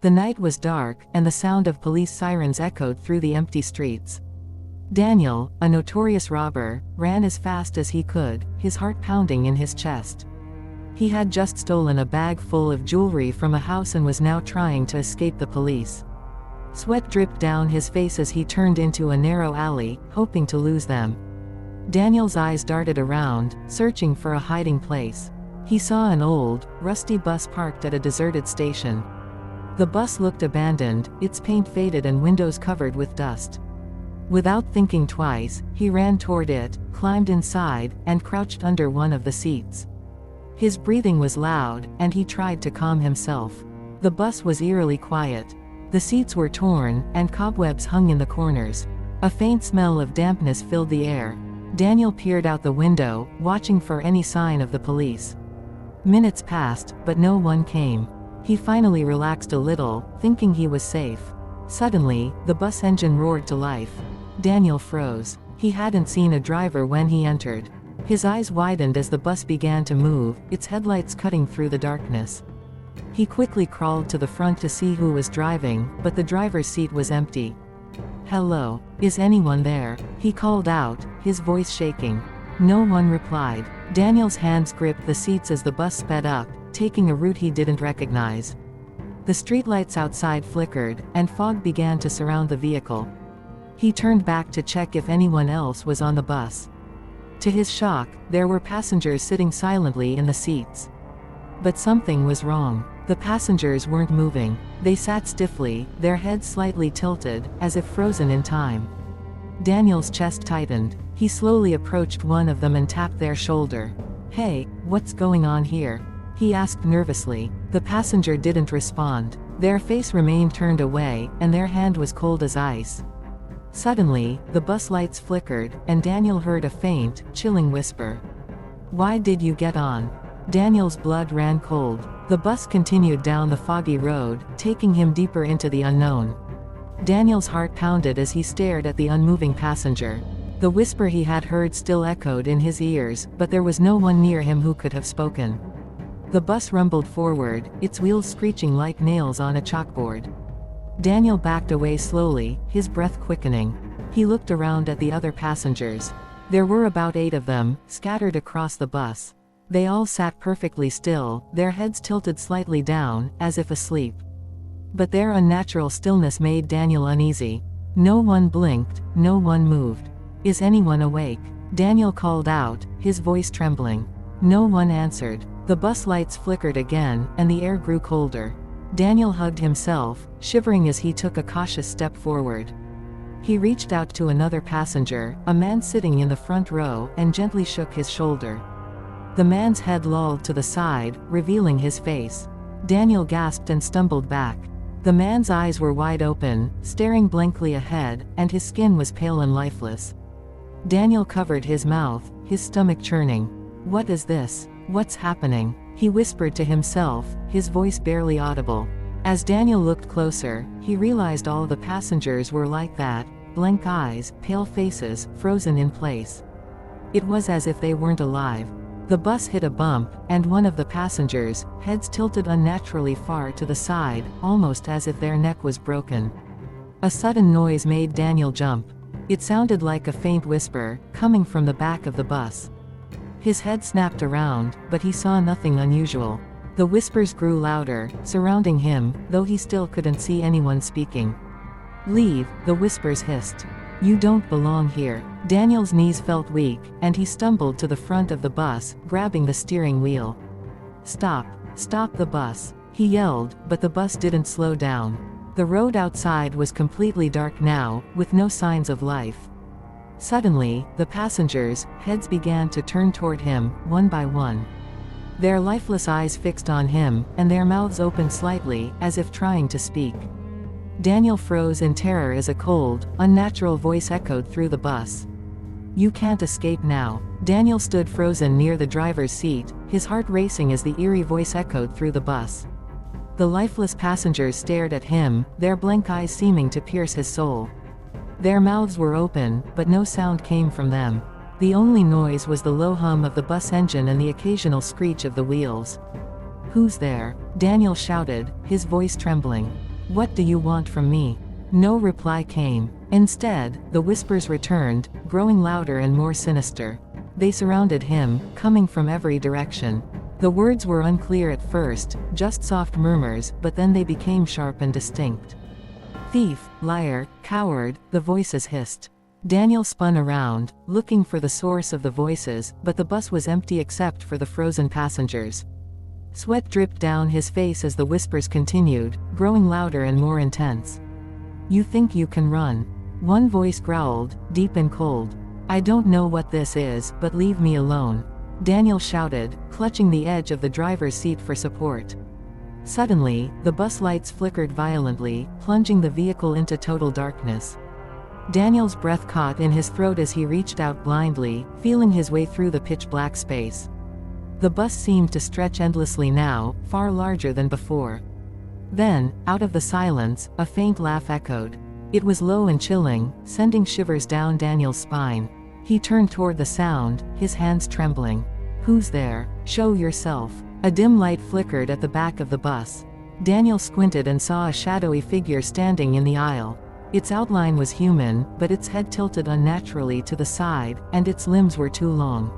The night was dark, and the sound of police sirens echoed through the empty streets. Daniel, a notorious robber, ran as fast as he could, his heart pounding in his chest. He had just stolen a bag full of jewelry from a house and was now trying to escape the police. Sweat dripped down his face as he turned into a narrow alley, hoping to lose them. Daniel's eyes darted around, searching for a hiding place. He saw an old, rusty bus parked at a deserted station. The bus looked abandoned, its paint faded and windows covered with dust. Without thinking twice, he ran toward it, climbed inside, and crouched under one of the seats. His breathing was loud, and he tried to calm himself. The bus was eerily quiet. The seats were torn, and cobwebs hung in the corners. A faint smell of dampness filled the air. Daniel peered out the window, watching for any sign of the police. Minutes passed, but no one came. He finally relaxed a little, thinking he was safe. Suddenly, the bus engine roared to life. Daniel froze. He hadn't seen a driver when he entered. His eyes widened as the bus began to move, its headlights cutting through the darkness. He quickly crawled to the front to see who was driving, but the driver's seat was empty. "Hello, is anyone there?" he called out, his voice shaking. No one replied. Daniel's hands gripped the seats as the bus sped up, taking a route he didn't recognize. The streetlights outside flickered, and fog began to surround the vehicle. He turned back to check if anyone else was on the bus. To his shock, there were passengers sitting silently in the seats. But something was wrong. The passengers weren't moving. They sat stiffly, their heads slightly tilted, as if frozen in time. Daniel's chest tightened. He slowly approached one of them and tapped their shoulder. "Hey, what's going on here?" he asked nervously. The passenger didn't respond. Their face remained turned away, and their hand was cold as ice. Suddenly, the bus lights flickered, and Daniel heard a faint, chilling whisper. "Why did you get on?" Daniel's blood ran cold. The bus continued down the foggy road, taking him deeper into the unknown. Daniel's heart pounded as he stared at the unmoving passenger. The whisper he had heard still echoed in his ears, but there was no one near him who could have spoken. The bus rumbled forward, its wheels screeching like nails on a chalkboard. Daniel backed away slowly, his breath quickening. He looked around at the other passengers. There were about 8 of them, scattered across the bus. They all sat perfectly still, their heads tilted slightly down, as if asleep. But their unnatural stillness made Daniel uneasy. No one blinked, no one moved. "Is anyone awake?" Daniel called out, his voice trembling. No one answered. The bus lights flickered again, and the air grew colder. Daniel hugged himself, shivering as he took a cautious step forward. He reached out to another passenger, a man sitting in the front row, and gently shook his shoulder. The man's head lolled to the side, revealing his face. Daniel gasped and stumbled back. The man's eyes were wide open, staring blankly ahead, and his skin was pale and lifeless. Daniel covered his mouth, his stomach churning. "What is this? What's happening?" he whispered to himself, his voice barely audible. As Daniel looked closer, he realized all the passengers were like that, blank eyes, pale faces, frozen in place. It was as if they weren't alive. The bus hit a bump, and one of the passengers, heads tilted unnaturally far to the side, almost as if their neck was broken. A sudden noise made Daniel jump. It sounded like a faint whisper, coming from the back of the bus. His head snapped around, but he saw nothing unusual. The whispers grew louder, surrounding him, though he still couldn't see anyone speaking. "Leave," the whispers hissed. "You don't belong here." Daniel's knees felt weak, and he stumbled to the front of the bus, grabbing the steering wheel. "Stop! Stop the bus!" he yelled, but the bus didn't slow down. The road outside was completely dark now, with no signs of life. Suddenly, the passengers' heads began to turn toward him, one by one. Their lifeless eyes fixed on him, and their mouths opened slightly, as if trying to speak. Daniel froze in terror as a cold, unnatural voice echoed through the bus. "You can't escape now." Daniel stood frozen near the driver's seat, his heart racing as the eerie voice echoed through the bus. The lifeless passengers stared at him, their blank eyes seeming to pierce his soul. Their mouths were open, but no sound came from them. The only noise was the low hum of the bus engine and the occasional screech of the wheels. "Who's there?" Daniel shouted, his voice trembling. "What do you want from me?" No reply came. Instead, the whispers returned, growing louder and more sinister. They surrounded him, coming from every direction. The words were unclear at first, just soft murmurs, but then they became sharp and distinct. "Thief, liar, coward," the voices hissed. Daniel spun around, looking for the source of the voices, but the bus was empty except for the frozen passengers. Sweat dripped down his face as the whispers continued, growing louder and more intense. "You think you can run?" One voice growled, deep and cold. "I don't know what this is, but leave me alone," Daniel shouted, clutching the edge of the driver's seat for support. Suddenly, the bus lights flickered violently, plunging the vehicle into total darkness. Daniel's breath caught in his throat as he reached out blindly, feeling his way through the pitch-black space. The bus seemed to stretch endlessly now, far larger than before. Then, out of the silence, a faint laugh echoed. It was low and chilling, sending shivers down Daniel's spine. He turned toward the sound, his hands trembling. "Who's there? Show yourself." A dim light flickered at the back of the bus. Daniel squinted and saw a shadowy figure standing in the aisle. Its outline was human, but its head tilted unnaturally to the side, and its limbs were too long.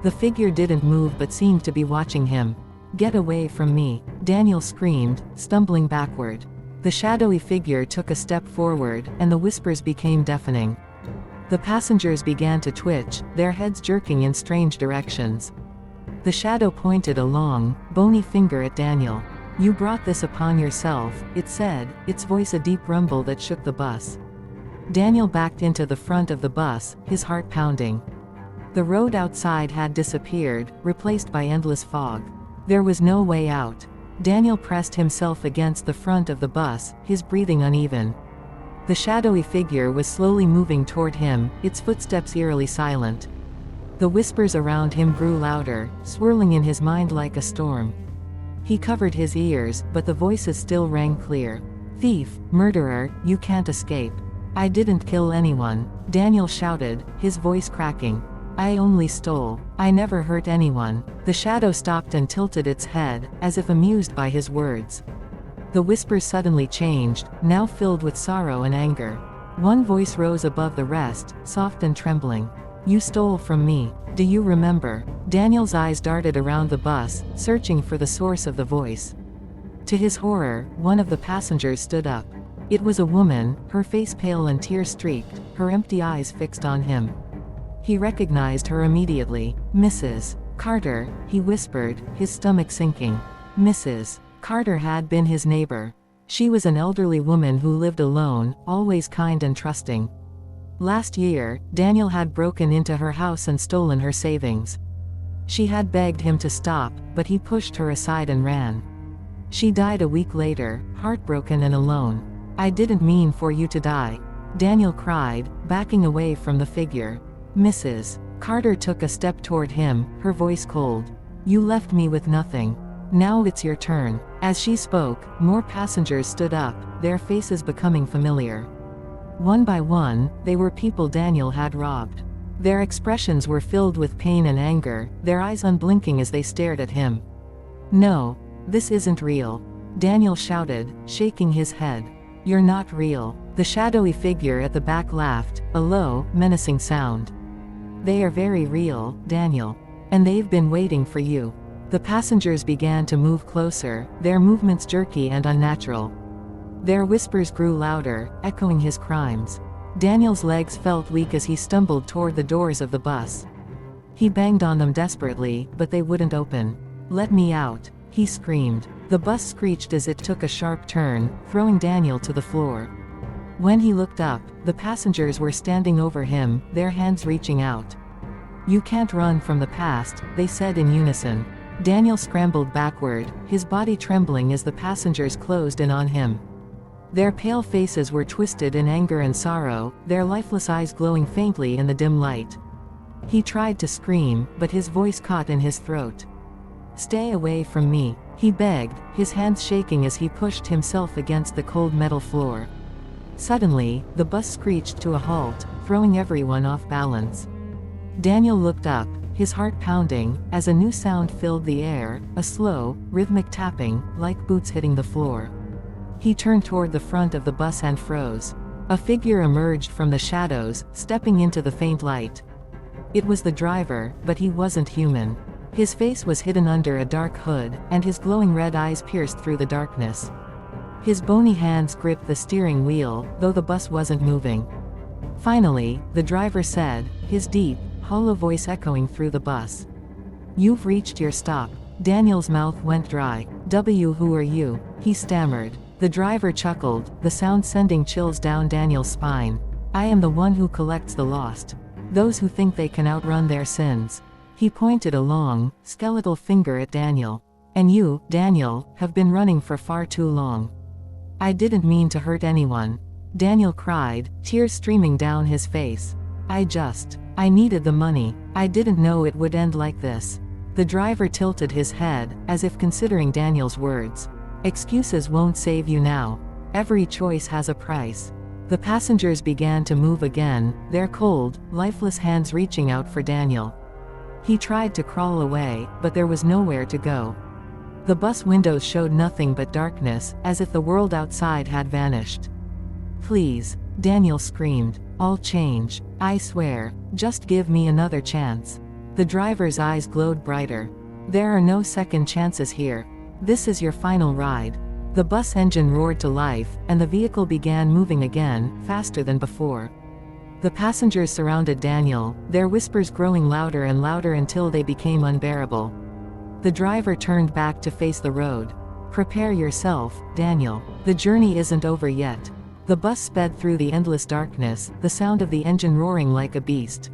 The figure didn't move but seemed to be watching him. "Get away from me," Daniel screamed, stumbling backward. The shadowy figure took a step forward, and the whispers became deafening. The passengers began to twitch, their heads jerking in strange directions. The shadow pointed a long, bony finger at Daniel. "You brought this upon yourself," it said, its voice a deep rumble that shook the bus. Daniel backed into the front of the bus, his heart pounding. The road outside had disappeared, replaced by endless fog. There was no way out. Daniel pressed himself against the front of the bus, his breathing uneven. The shadowy figure was slowly moving toward him, its footsteps eerily silent. The whispers around him grew louder, swirling in his mind like a storm. He covered his ears, but the voices still rang clear. "Thief, murderer, you can't escape." "I didn't kill anyone," Daniel shouted, his voice cracking. "I only stole. I never hurt anyone." The shadow stopped and tilted its head, as if amused by his words. The whispers suddenly changed, now filled with sorrow and anger. One voice rose above the rest, soft and trembling. "You stole from me. Do you remember?" Daniel's eyes darted around the bus, searching for the source of the voice. To his horror, one of the passengers stood up. It was a woman, her face pale and tear-streaked, her empty eyes fixed on him. He recognized her immediately. "Mrs. Carter," he whispered, his stomach sinking. Mrs. Carter had been his neighbor. She was an elderly woman who lived alone, always kind and trusting. Last year, Daniel had broken into her house and stolen her savings. She had begged him to stop, but he pushed her aside and ran. She died a week later, heartbroken and alone. "I didn't mean for you to die," Daniel cried, backing away from the figure. Mrs. Carter took a step toward him, her voice cold. "You left me with nothing. Now it's your turn." As she spoke, more passengers stood up, their faces becoming familiar. One by one, they were people Daniel had robbed. Their expressions were filled with pain and anger, their eyes unblinking as they stared at him. "No, this isn't real," Daniel shouted, shaking his head. "You're not real." The shadowy figure at the back laughed, a low, menacing sound. "They are very real, Daniel. And they've been waiting for you." The passengers began to move closer, their movements jerky and unnatural. Their whispers grew louder, echoing his crimes. Daniel's legs felt weak as he stumbled toward the doors of the bus. He banged on them desperately, but they wouldn't open. "Let me out," he screamed. The bus screeched as it took a sharp turn, throwing Daniel to the floor. When he looked up, the passengers were standing over him, their hands reaching out. "You can't run from the past," they said in unison. Daniel scrambled backward, his body trembling as the passengers closed in on him. Their pale faces were twisted in anger and sorrow, their lifeless eyes glowing faintly in the dim light. He tried to scream, but his voice caught in his throat. "Stay away from me," he begged, his hands shaking as he pushed himself against the cold metal floor. Suddenly, the bus screeched to a halt, throwing everyone off balance. Daniel looked up, his heart pounding, as a new sound filled the air, a slow, rhythmic tapping, like boots hitting the floor. He turned toward the front of the bus and froze. A figure emerged from the shadows, stepping into the faint light. It was the driver, but he wasn't human. His face was hidden under a dark hood, and his glowing red eyes pierced through the darkness. His bony hands gripped the steering wheel, though the bus wasn't moving. Finally, the driver said, his deep, hollow voice echoing through the bus. "You've reached your stop." Daniel's mouth went dry. Who are you?" he stammered. The driver chuckled, the sound sending chills down Daniel's spine. "I am the one who collects the lost. Those who think they can outrun their sins." He pointed a long, skeletal finger at Daniel. "And you, Daniel, have been running for far too long." "I didn't mean to hurt anyone," Daniel cried, tears streaming down his face. I needed the money. I didn't know it would end like this." The driver tilted his head, as if considering Daniel's words. "Excuses won't save you now. Every choice has a price." The passengers began to move again, their cold, lifeless hands reaching out for Daniel. He tried to crawl away, but there was nowhere to go. The bus windows showed nothing but darkness, as if the world outside had vanished. "Please," Daniel screamed. "I'll change. I swear. Just give me another chance." The driver's eyes glowed brighter. "There are no second chances here. This is your final ride." The bus engine roared to life, and the vehicle began moving again, faster than before. The passengers surrounded Daniel, their whispers growing louder and louder until they became unbearable. The driver turned back to face the road. "Prepare yourself, Daniel. The journey isn't over yet." The bus sped through the endless darkness, the sound of the engine roaring like a beast.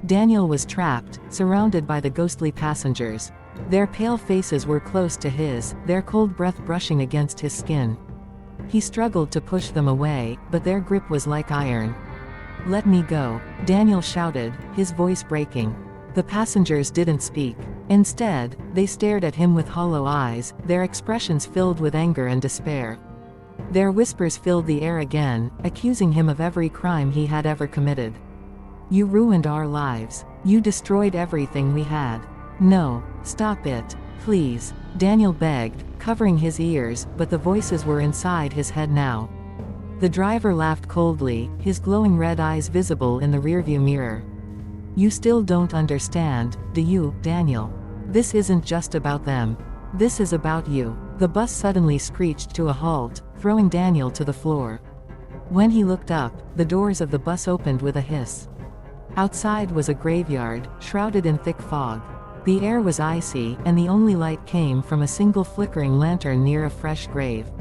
Daniel was trapped, surrounded by the ghostly passengers. Their pale faces were close to his, their cold breath brushing against his skin. He struggled to push them away, but their grip was like iron. "Let me go," Daniel shouted, his voice breaking. The passengers didn't speak. Instead, they stared at him with hollow eyes, their expressions filled with anger and despair. Their whispers filled the air again, accusing him of every crime he had ever committed. "You ruined our lives. You destroyed everything we had. No, stop it, please," Daniel begged, covering his ears, but the voices were inside his head now. The driver laughed coldly, his glowing red eyes visible in the rearview mirror. "You still don't understand, do you, Daniel? This isn't just about them. This is about you." The bus suddenly screeched to a halt, throwing Daniel to the floor. When he looked up, the doors of the bus opened with a hiss. Outside was a graveyard, shrouded in thick fog. The air was icy, and the only light came from a single flickering lantern near a fresh grave.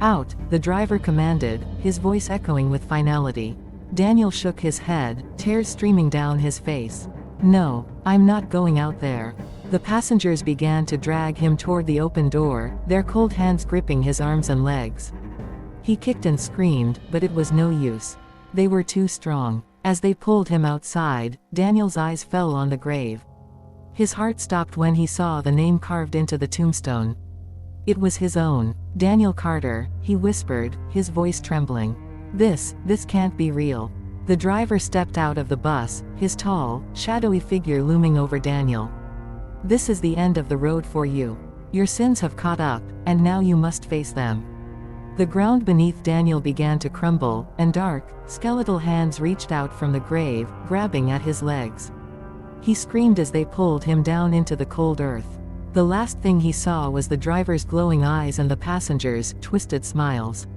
"Out," the driver commanded, his voice echoing with finality. Daniel shook his head, tears streaming down his face. "No, I'm not going out there." The passengers began to drag him toward the open door, their cold hands gripping his arms and legs. He kicked and screamed, but it was no use. They were too strong. As they pulled him outside, Daniel's eyes fell on the grave. His heart stopped when he saw the name carved into the tombstone. It was his own. "Daniel Carter," he whispered, his voice trembling. This can't be real." The driver stepped out of the bus, his tall, shadowy figure looming over Daniel. "This is the end of the road for you. Your sins have caught up, and now you must face them." The ground beneath Daniel began to crumble, and dark, skeletal hands reached out from the grave, grabbing at his legs. He screamed as they pulled him down into the cold earth. The last thing he saw was the driver's glowing eyes and the passengers' twisted smiles.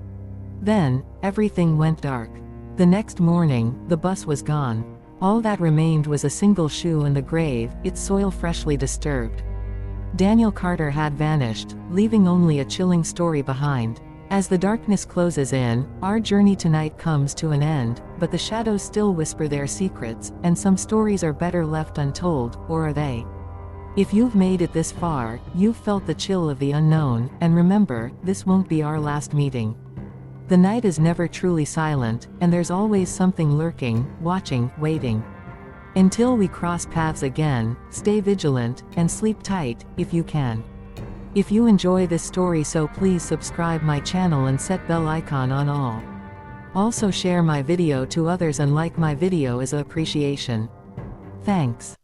Then, everything went dark. The next morning, the bus was gone. All that remained was a single shoe in the grave, its soil freshly disturbed. Daniel Carter had vanished, leaving only a chilling story behind. As the darkness closes in, our journey tonight comes to an end, but the shadows still whisper their secrets, and some stories are better left untold, or are they? If you've made it this far, you've felt the chill of the unknown, and remember, this won't be our last meeting. The night is never truly silent, and there's always something lurking, watching, waiting. Until we cross paths again, stay vigilant, and sleep tight, if you can. If you enjoy this story, so please subscribe my channel and set bell icon on all. Also share my video to others and like my video as a appreciation. Thanks.